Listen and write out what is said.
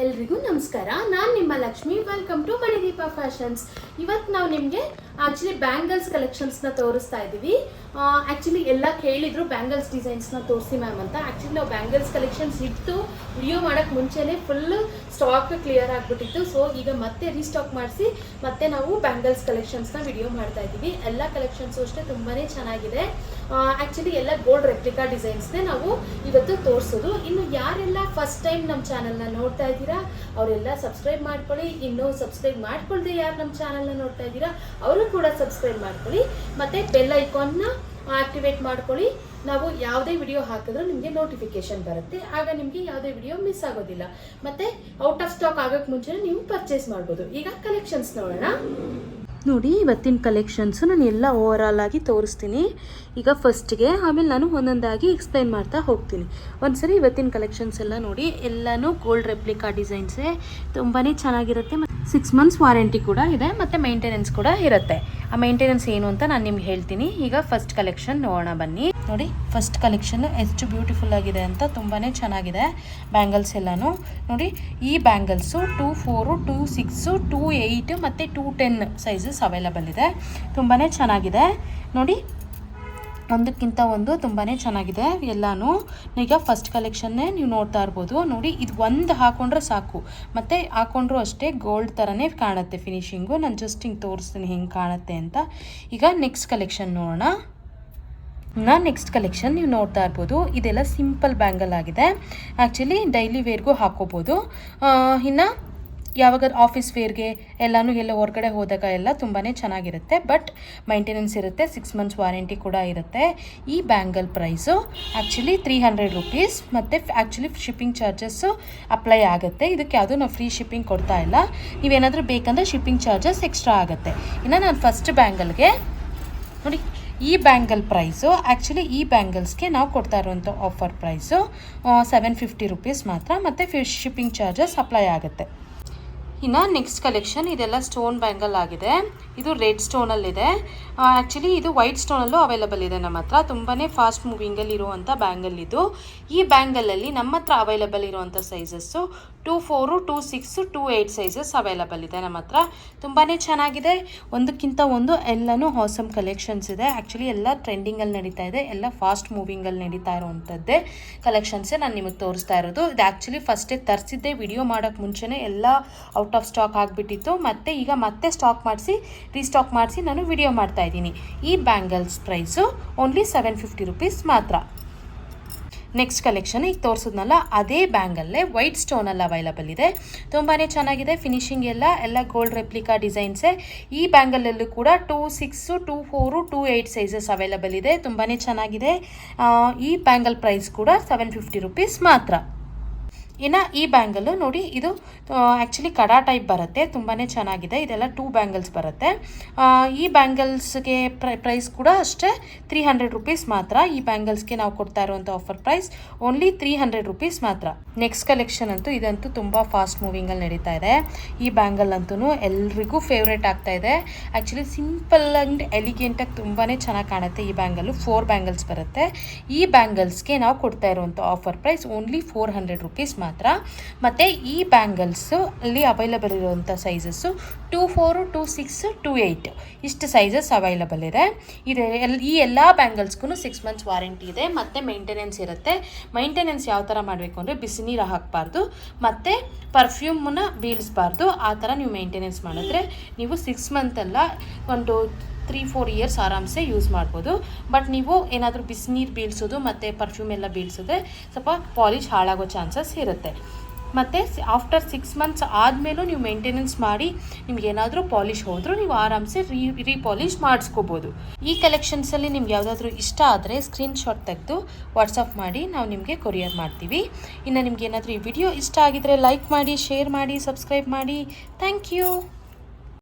ಎಲ್ರಿಗೂ ನಮಸ್ಕಾರ. ನಾನು ನಿಮ್ಮ Lakshmi. Welcome to Manideepa fashions. ಇವತ್ತು ನಾವು ನಿಮಗೆ ಆ್ಯಕ್ಚುಲಿ ಬ್ಯಾಂಗಲ್ಸ್ ಕಲೆಕ್ಷನ್ಸ್ನ ತೋರಿಸ್ತಾ ಇದ್ದೀವಿ. ಆ್ಯಕ್ಚುಲಿ ಎಲ್ಲ ಕೇಳಿದ್ರು ಬ್ಯಾಂಗಲ್ಸ್ ಡಿಸೈನ್ಸ್ನ ತೋರಿಸಿ ಮ್ಯಾಮ್ ಅಂತ. ಆ್ಯಕ್ಚುಲಿ ನಾವು ಬ್ಯಾಂಗಲ್ಸ್ ಕಲೆಕ್ಷನ್ಸ್ ಇಟ್ಟು ವಿಡಿಯೋ ಮಾಡೋಕ್ಕೆ ಮುಂಚೆನೇ ಫುಲ್ಲು ಸ್ಟಾಕ್ ಕ್ಲಿಯರ್ ಆಗಿಬಿಟ್ಟಿತ್ತು. ಸೊ ಈಗ ಮತ್ತೆ ರೀಸ್ಟಾಕ್ ಮಾಡಿಸಿ ಮತ್ತೆ ನಾವು ಬ್ಯಾಂಗಲ್ಸ್ ಕಲೆಕ್ಷನ್ಸ್ನ ವಿಡಿಯೋ ಮಾಡ್ತಾ ಇದ್ದೀವಿ. ಎಲ್ಲ ಕಲೆಕ್ಷನ್ಸು ಅಷ್ಟೇ ತುಂಬಾ ಚೆನ್ನಾಗಿದೆ. ಆ್ಯಕ್ಚುಲಿ ಎಲ್ಲ ಗೋಲ್ಡ್ ರೆಪ್ಲಿಕಾ ಡಿಸೈನ್ಸ್ನೇ ನಾವು ಇವತ್ತು ತೋರಿಸೋದು. ಇನ್ನು ಯಾರೆಲ್ಲ ಫಸ್ಟ್ ಟೈಮ್ ನಮ್ಮ ಚಾನಲ್ನ ನೋಡ್ತಾ ಇದ್ದೀರಾ ಅವರೆಲ್ಲ ಸಬ್ಸ್ಕ್ರೈಬ್ ಮಾಡ್ಕೊಳ್ಳಿ. ಇನ್ನೂ ಸಬ್ಸ್ಕ್ರೈಬ್ ಮಾಡ್ಕೊಳ್ದೆ ಯಾರು ನಮ್ಮ ಚಾನಲ್ನ ನೋಡ್ತಾ ಇದ್ದೀರಾ ಅವರು ಕೂಡ ಸಬ್ಸ್ಕ್ರೈಬ್ ಮಾಡ್ಕೊಳ್ಳಿ. ಮತ್ತು ಬೆಲ್ ಐಕಾನ್ನ ಆಕ್ಟಿವೇಟ್ ಮಾಡ್ಕೊಳ್ಳಿ. ನಾವು ಯಾವುದೇ ವಿಡಿಯೋ ಹಾಕಿದ್ರೂ ನಿಮಗೆ ನೋಟಿಫಿಕೇಶನ್ ಬರುತ್ತೆ. ಆಗ ನಿಮಗೆ ಯಾವುದೇ ವಿಡಿಯೋ ಮಿಸ್ ಆಗೋದಿಲ್ಲ. ಮತ್ತು ಔಟ್ ಆಫ್ ಸ್ಟಾಕ್ ಆಗೋಕ್ಕೆ ಮುಂಚೆ ನೀವು ಪರ್ಚೇಸ್ ಮಾಡ್ಬೋದು. ಈಗ ಕಲೆಕ್ಷನ್ಸ್ ನೋಡೋಣ. ನೋಡಿ, ಇವತ್ತಿನ ಕಲೆಕ್ಷನ್ಸು ನಾನು ಎಲ್ಲ ಓವರ್ ಆಲ್ ಆಗಿ ತೋರಿಸ್ತೀನಿ. ಈಗ ಫಸ್ಟ್ಗೆ, ಆಮೇಲೆ ನಾನು ಒಂದೊಂದಾಗಿ ಎಕ್ಸ್ಪ್ಲೈನ್ ಮಾಡ್ತಾ ಹೋಗ್ತೀನಿ. ಒಂದ್ಸರಿ ಇವತ್ತಿನ ಕಲೆಕ್ಷನ್ಸ್ ಎಲ್ಲ ನೋಡಿ. ಎಲ್ಲನೂ ಗೋಲ್ಡ್ ರೆಪ್ಲಿಕಾ ಡಿಸೈನ್ಸೇ, ತುಂಬಾ ಚೆನ್ನಾಗಿರುತ್ತೆ. 6 months ವಾರಂಟಿ ಕೂಡ ಇದೆ ಮತ್ತು ಮೇಂಟೆನೆನ್ಸ್ ಕೂಡ ಇರುತ್ತೆ. ಆ ಮೇಂಟೆನೆನ್ಸ್ ಏನು ಅಂತ ನಾನು ನಿಮ್ಗೆ ಹೇಳ್ತೀನಿ. ಈಗ ಫಸ್ಟ್ ಕಲೆಕ್ಷನ್ ನೋಡೋಣ ಬನ್ನಿ. ನೋಡಿ, ಫಸ್ಟ್ ಕಲೆಕ್ಷನ್ ಎಷ್ಟು ಬ್ಯೂಟಿಫುಲ್ ಆಗಿದೆ ಅಂತ. ತುಂಬಾ ಚೆನ್ನಾಗಿದೆ ಬ್ಯಾಂಗಲ್ಸ್ ಎಲ್ಲನೂ. ನೋಡಿ, ಈ ಬ್ಯಾಂಗಲ್ಸು 2, 4, 2, 6, 2, 8 ಮತ್ತು 2, 10 ಸೈಜಸ್ ಅವೈಲಬಲ್ ಇದೆ. ತುಂಬಾ ಚೆನ್ನಾಗಿದೆ ನೋಡಿ, ಒಂದಕ್ಕಿಂತ ಒಂದು ತುಂಬಾ ಚೆನ್ನಾಗಿದೆ ಎಲ್ಲನೂ. ಈಗ ಫಸ್ಟ್ ಕಲೆಕ್ಷನ್ನೇ ನೀವು ನೋಡ್ತಾ ಇರ್ಬೋದು. ನೋಡಿ, ಇದು ಒಂದು ಹಾಕೊಂಡ್ರೆ ಸಾಕು, ಮತ್ತು ಹಾಕೊಂಡ್ರು ಅಷ್ಟೇ ಗೋಲ್ಡ್ ಥರನೇ ಕಾಣುತ್ತೆ ಫಿನಿಶಿಂಗು. ನಾನು ಜಸ್ಟ್ ಹಿಂಗೆ ತೋರಿಸ್ತೀನಿ ಹೆಂಗೆ ಕಾಣುತ್ತೆ ಅಂತ. ಈಗ ನೆಕ್ಸ್ಟ್ ಕಲೆಕ್ಷನ್ ನೋಡೋಣ. ನೆಕ್ಸ್ಟ್ ಕಲೆಕ್ಷನ್ ನೀವು ನೋಡ್ತಾ ಇರ್ಬೋದು. ಇದೆಲ್ಲ ಸಿಂಪಲ್ ಬ್ಯಾಂಗಲ್ ಆಗಿದೆ. ಆ್ಯಕ್ಚುಲಿ ಡೈಲಿ ವೇರ್ಗೂ ಹಾಕೋಬೋದು. ಇನ್ನು ಯಾವಾಗ ಆಫೀಸ್ ವೇರ್ಗೆ ಎಲ್ಲನೂ ಎಲ್ಲ ಹೊರಗಡೆ ಹೋದಾಗ ಎಲ್ಲ ತುಂಬಾ ಚೆನ್ನಾಗಿರುತ್ತೆ. ಬಟ್ ಮೈಂಟೆನೆನ್ಸ್ ಇರುತ್ತೆ. 6 months ವಾರಂಟಿ ಕೂಡ ಇರುತ್ತೆ. ಈ ಬ್ಯಾಂಗಲ್ ಪ್ರೈಸು ಆ್ಯಕ್ಚುಲಿ 300 rupees. ಮತ್ತು ಆ್ಯಕ್ಚುಲಿ ಶಿಪ್ಪಿಂಗ್ ಚಾರ್ಜಸ್ಸು ಅಪ್ಲೈ ಆಗುತ್ತೆ. ಇದಕ್ಕೆ ಯಾವುದೂ ನಾವು ಫ್ರೀ ಶಿಪ್ಪಿಂಗ್ ಕೊಡ್ತಾ ಇಲ್ಲ. ನೀವೇನಾದರೂ ಬೇಕಂದರೆ ಶಿಪ್ಪಿಂಗ್ ಚಾರ್ಜಸ್ ಎಕ್ಸ್ಟ್ರಾ ಆಗುತ್ತೆ. ಇನ್ನು ನಾನು ಫಸ್ಟ್ ಬ್ಯಾಂಗಲ್ಗೆ ನೋಡಿ, ಈ ಬ್ಯಾಂಗಲ್ ಪ್ರೈಸು ಆ್ಯಕ್ಚುಲಿ ಈ ಬ್ಯಾಂಗಲ್ಸ್ಗೆ ನಾವು ಕೊಡ್ತಾ ಇರುವಂಥ ಆಫರ್ ಪ್ರೈಸು 750 rupees ಮಾತ್ರ, ಮತ್ತು ಶಿಪ್ಪಿಂಗ್ ಚಾರ್ಜಸ್ ಅಪ್ಲೈ ಆಗುತ್ತೆ. ಇನ್ನು ನೆಕ್ಸ್ಟ್ ಕಲೆಕ್ಷನ್, ಇದೆಲ್ಲ ಸ್ಟೋನ್ ಬ್ಯಾಂಗಲ್ ಆಗಿದೆ. ಇದು ರೆಡ್ ಸ್ಟೋನಲ್ಲಿದೆ. ಆ್ಯಕ್ಚುಲಿ ಇದು ವೈಟ್ ಸ್ಟೋನಲ್ಲೂ ಅವೈಲಬಲ್ ಇದೆ ನಮ್ಮ ಹತ್ರ. ತುಂಬಾ ಫಾಸ್ಟ್ ಮೂವಿಂಗಲ್ಲಿ ಇರುವಂಥ ಬ್ಯಾಂಗಲ್ ಇದು. ಈ ಬ್ಯಾಂಗಲಲ್ಲಿ ನಮ್ಮ ಹತ್ರ ಅವೈಲಬಲ್ ಇರುವಂಥ ಸೈಜಸ್ಸು 2, 4, 2, 6, 2, 8 ಸೈಜಸ್ ಅವೈಲಬಲ್ ಇದೆ ನಮ್ಮ ಹತ್ರ. ತುಂಬಾ ಚೆನ್ನಾಗಿದೆ. ಒಂದಕ್ಕಿಂತ ಒಂದು ಎಲ್ಲನೂ ಹಾಸಮ್ ಕಲೆಕ್ಷನ್ಸ್ ಇದೆ. ಆ್ಯಕ್ಚುಲಿ ಎಲ್ಲ ಟ್ರೆಂಡಿಂಗಲ್ಲಿ ನಡೀತಾ ಇದೆ. ಎಲ್ಲ ಫಾಸ್ಟ್ ಮೂವಿಂಗಲ್ಲಿ ನಡೀತಾ ಇರೋವಂಥದ್ದೇ ಕಲೆಕ್ಷನ್ಸೇ ನಾನು ನಿಮಗೆ ತೋರಿಸ್ತಾ ಇರೋದು. ಇದು ಆ್ಯಕ್ಚುಲಿ ಫಸ್ಟೇ ತರಿಸಿದ್ದೆ. ವಿಡಿಯೋ ಮಾಡೋಕ್ಕೆ ಮುಂಚೆನೇ ಎಲ್ಲ ಔಟ್ ಆಫ್ ಸ್ಟಾಕ್ ಆಗಿಬಿಟ್ಟಿತ್ತು. ಮತ್ತು ಈಗ ಮತ್ತೆ ಸ್ಟಾಕ್ ಮಾಡಿಸಿ ರೀಸ್ಟಾಕ್ ಮಾಡಿಸಿ ನಾನು ವಿಡಿಯೋ ಮಾಡ್ತಾ ಇದ್ದೀನಿ. ಈ ಬ್ಯಾಂಗಲ್ಸ್ ಪ್ರೈಸು ಓನ್ಲಿ 750 rupees ಮಾತ್ರ. ನೆಕ್ಸ್ಟ್ ಕಲೆಕ್ಷನ್ ಈಗ ತೋರಿಸಿದ್ನಲ್ಲ ಅದೇ ಬ್ಯಾಂಗಲ್ಲೇ ವೈಟ್ ಸ್ಟೋನಲ್ಲಿ ಅವೈಲಬಲ್ ಇದೆ. ತುಂಬಾ ಚೆನ್ನಾಗಿದೆ. ಫಿನಿಶಿಂಗ್ ಎಲ್ಲ ಗೋಲ್ಡ್ ರೆಪ್ಲಿಕಾ ಡಿಸೈನ್ಸೇ. ಈ ಬ್ಯಾಂಗಲಲ್ಲೂ ಕೂಡ 2, 6, 2, 4, 2, 8 ಸೈಜಸ್ ಅವೈಲಬಲ್ ಇದೆ. ತುಂಬಾ ಚೆನ್ನಾಗಿದೆ. ಈ ಬ್ಯಾಂಗಲ್ ಪ್ರೈಸ್ ಕೂಡ 750 rupees ಮಾತ್ರ. ಇನ್ನು ಈ ಬ್ಯಾಂಗಲ್ಲು ನೋಡಿ, ಇದು ಆ್ಯಕ್ಚುಲಿ ಕಡಾ ಟೈಪ್ ಬರುತ್ತೆ. ತುಂಬಾ ಚೆನ್ನಾಗಿದೆ. ಇದೆಲ್ಲ 2 ಬ್ಯಾಂಗಲ್ಸ್ ಬರುತ್ತೆ. ಈ ಬ್ಯಾಂಗಲ್ಸ್ಗೆ ಪ್ರೈಸ್ ಕೂಡ ಅಷ್ಟೇ 300 rupees ಮಾತ್ರ. ಈ ಬ್ಯಾಂಗಲ್ಸ್ಗೆ ನಾವು ಕೊಡ್ತಾ ಇರುವಂಥ ಆಫರ್ ಪ್ರೈಸ್ ಓನ್ಲಿ 300 rupees ಮಾತ್ರ. ನೆಕ್ಸ್ಟ್ ಕಲೆಕ್ಷನ್ ಅಂತೂ ಇದಂತೂ ತುಂಬ ಫಾಸ್ಟ್ ಮೂವಿಂಗಲ್ಲಿ ನಡೀತಾ ಇದೆ. ಈ ಬ್ಯಾಂಗಲ್ ಅಂತೂ ಎಲ್ರಿಗೂ ಫೇವ್ರೇಟ್ ಆಗ್ತಾ ಇದೆ. ಆ್ಯಕ್ಚುಲಿ ಸಿಂಪಲ್ ಆ್ಯಂಡ್ ಎಲಿಗೆಂಟಾಗಿ ತುಂಬಾ ಚೆನ್ನಾಗಿ ಕಾಣುತ್ತೆ. ಈ ಬ್ಯಾಂಗಲ್ಲು 4 ಬ್ಯಾಂಗಲ್ಸ್ ಬರುತ್ತೆ. ಈ ಬ್ಯಾಂಗಲ್ಸ್ಗೆ ನಾವು ಕೊಡ್ತಾ ಇರುವಂಥ ಆಫರ್ ಪ್ರೈಸ್ ಓನ್ಲಿ 400 rupees ಮಾತ್ರ. ಮತ್ತು ಈ ಬ್ಯಾಂಗಲ್ಸು ಅಲ್ಲಿ ಅವೈಲಬಲ್ ಇರುವಂಥ ಸೈಜಸ್ಸು 2, 4, 2, 6, 2, 8 ಇಷ್ಟು ಸೈಜಸ್ ಅವೈಲಬಲ್ ಇದೆ. ಈ ಎಲ್ಲ ಬ್ಯಾಂಗಲ್ಸ್ಗೂ 6 months ವಾರಂಟಿ ಇದೆ ಮತ್ತು ಮೇಂಟೆನೆನ್ಸ್ ಇರುತ್ತೆ. ಮೇಂಟೆನೆನ್ಸ್ ಯಾವ ಥರ ಮಾಡಬೇಕು ಅಂದರೆ ಬಿಸಿ ನೀರು ಹಾಕಬಾರ್ದು ಮತ್ತು ಪರ್ಫ್ಯೂಮನ್ನ ಬೀಳಿಸ್ಬಾರ್ದು. ಆ ಥರ ನೀವು ಮೇಂಟೆನೆನ್ಸ್ ಮಾಡಿದ್ರೆ ನೀವು 6 month ಅಲ್ಲ, ಒಂದು 3-4 years ಆರಾಮ್ಸೆ ಯೂಸ್ ಮಾಡ್ಬೋದು. ಬಟ್ ನೀವು ಏನಾದರೂ ಬಿಸಿನೀರು ಬೀಳಿಸೋದು ಮತ್ತು ಪರ್ಫ್ಯೂಮ್ ಎಲ್ಲ ಬೀಳಿಸಿದ್ರೆ ಸ್ವಲ್ಪ ಪಾಲಿಶ್ ಹಾಳಾಗೋ ಚಾನ್ಸಸ್ ಇರುತ್ತೆ. ಮತ್ತು ಆಫ್ಟರ್ 6 months ಆದಮೇಲೂ ನೀವು ಮೇಂಟೆನೆನ್ಸ್ ಮಾಡಿ ನಿಮ್ಗೇನಾದರೂ ಪಾಲಿಶ್ ಹೋದರೂ ನೀವು ಆರಾಮ್ಸೆ ರೀಪಾಲಿಶ್ ಮಾಡಿಸ್ಕೋಬೋದು. ಈ ಕಲೆಕ್ಷನ್ಸಲ್ಲಿ ನಿಮ್ಗೆ ಯಾವುದಾದ್ರೂ ಇಷ್ಟ ಆದರೆ ಸ್ಕ್ರೀನ್ಶಾಟ್ ತೆಗೆದು ವಾಟ್ಸಪ್ ಮಾಡಿ ನಾವು ನಿಮಗೆ ಕೊರಿಯರ್ ಮಾಡ್ತೀವಿ. ಇನ್ನು ನಿಮ್ಗೆ ಏನಾದರೂ ಈ ವಿಡಿಯೋ ಇಷ್ಟ ಆಗಿದರೆ ಲೈಕ್ ಮಾಡಿ, ಶೇರ್ ಮಾಡಿ, ಸಬ್ಸ್ಕ್ರೈಬ್ ಮಾಡಿ. Thank you.